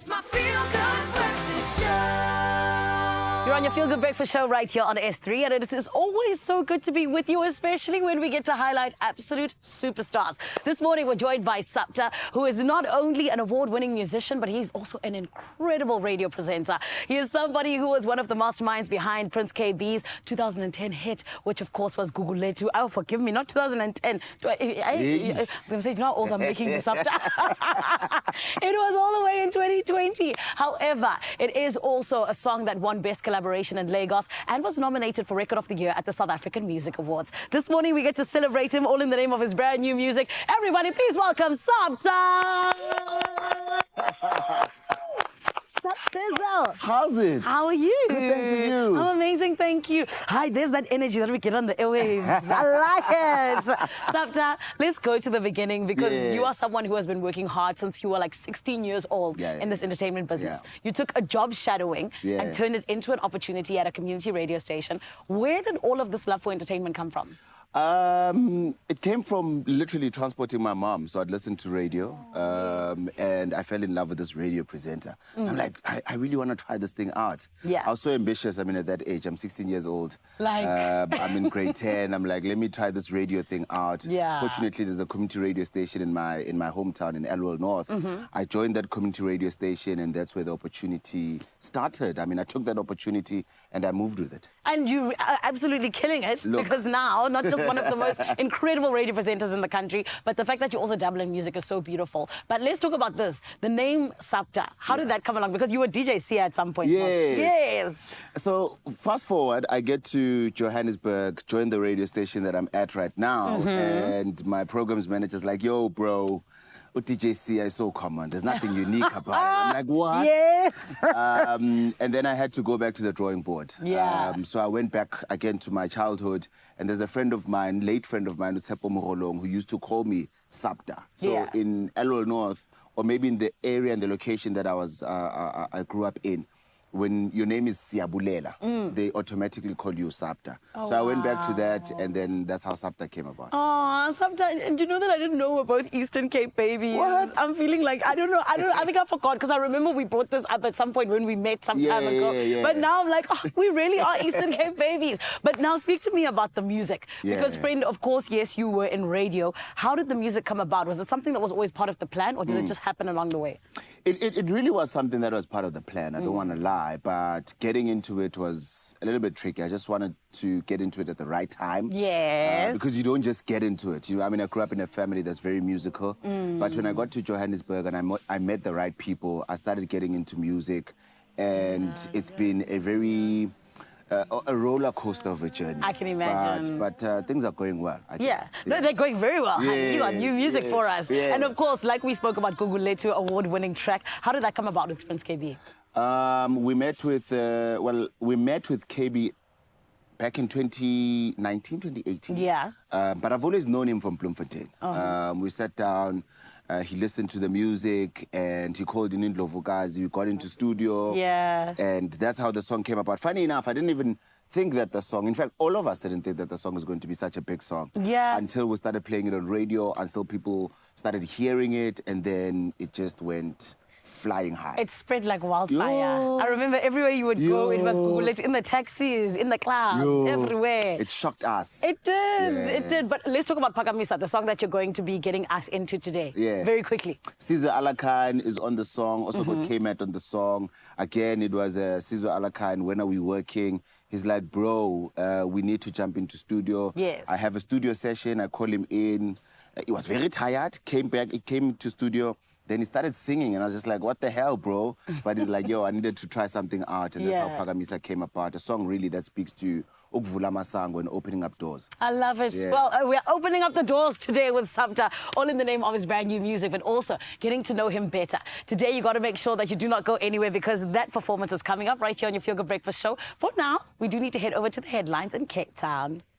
my feel-good breakfast show. You're on your Feel Good Breakfast show right here on S3, and it is always so good to be with you, especially when we get to highlight absolute superstars. This morning, we're joined by Supta, who is not only an award-winning musician, but he's also an incredible radio presenter. He is somebody who was one of the masterminds behind Prince KB's 2010 hit, which, of course, was Gugulethu. Oh, forgive me, not 2010. I was going to say, not old, I'm making this up. It was all the way in 2020. However, it is also a song that won Best Collaboration in Lagos and was nominated for Record of the Year at the South African Music Awards. This morning, we get to celebrate him all in the name of his brand new music. Everybody, please welcome Supta! Sup, Sizzle? How's it? How are you? Good, thanks to you. I'm amazing, thank you. Hi, there's that energy that we get on the airwaves. I like it. Supta, let's go to the beginning because you are someone who has been working hard since you were like 16 years old in this entertainment business. Yeah. You took a job shadowing and turned it into an opportunity at a community radio station. Where did all of this love for entertainment come from? It came from literally transporting my mom. So I'd listen to radio and I fell in love with this radio presenter. I'm like, I really want to try this thing out. Yeah. I was so ambitious. I mean, at that age, I'm 16 years old. Like... I'm in grade 10. I'm like, let me try this radio thing out. Yeah. Fortunately, there's a community radio station in my hometown in Elwell North. I joined that community radio station and that's where the opportunity started. I mean, I took that opportunity and I moved with it. And you are absolutely killing it because now, not just one of the most incredible radio presenters in the country, but the fact that you also dabble in music is so beautiful. But let's talk about this. The name Supta, how did that come along? Because you were DJ Sia at some point. Yes. So fast forward, I get to Johannesburg, join the radio station that I'm at right now, and my programs manager's like, yo, bro, DJ Sia is so common. There's nothing unique about it. I'm like, what? Yes. And then I had to go back to the drawing board. Yeah. So I went back again to my childhood, and there's a friend of mine, late friend of mine, Utshepo Mogolong, who used to call me Supta. So in Elwell North, or maybe in the area and the location that I grew up in, when your name is Siabulela, they automatically call you Supta. So I went back to that, and then that's how Supta came about. Oh, Supta, and you know that I didn't know we're both Eastern Cape babies. What? I'm feeling like, I don't know, I think I forgot, because I remember we brought this up at some point when we met some time ago. But now I'm like, oh, we really are Eastern Cape babies. But now speak to me about the music. Because friend, of course, yes, you were in radio. How did the music come about? Was it something that was always part of the plan, or did it just happen along the way? It really was something that was part of the plan. I don't want to lie, but getting into it was a little bit tricky. I just wanted to get into it at the right time. Yes. Because you don't just get into it. You know, I mean, I grew up in a family that's very musical. But when I got to Johannesburg and I met the right people, I started getting into music. And it's been a very... a roller coaster of a journey. I can imagine. But things are going well, I guess. They're going very well. You got new music for us. Yeah. And of course, like we spoke about Gugulethu, award-winning track. How did that come about with Prince KB? We met with KB back in 2019, 2018. Yeah. But I've always known him from Bloemfontein. We sat down, he listened to the music, and he called in Ndlovukazi. We got into studio. Yeah. And that's how the song came about. Funny enough, I didn't even think that the song, in fact, all of us didn't think that the song was going to be such a big song. Yeah. Until we started playing it on radio, until people started hearing it, and then it just went flying high. It spread like wildfire. I remember everywhere you would go, it was Gugulethu, in the taxis, in the clubs, everywhere. It shocked us. It did, it did. But let's talk about Phakamisa, the song that you're going to be getting us into today. Very quickly. Sizwe Alakan is on the song, also got K-Mat on the song. Again, it was Sizwe Alakan, when are we working? He's like, bro, we need to jump into studio. Yes. I have a studio session, I call him in. He was very tired, came back, he came to studio. Then he started singing, and I was just like, what the hell, bro? But he's like, yo, I needed to try something out, and that's how Phakamisa came apart. A song really that speaks to ukuvula masango and opening up doors. I love it. Well, we're opening up the doors today with Supta, all in the name of his brand new music, but also getting to know him better. Today, you got to make sure that you do not go anywhere because that performance is coming up right here on your Feel Good Breakfast show. For now, we do need to head over to the headlines in Cape Town.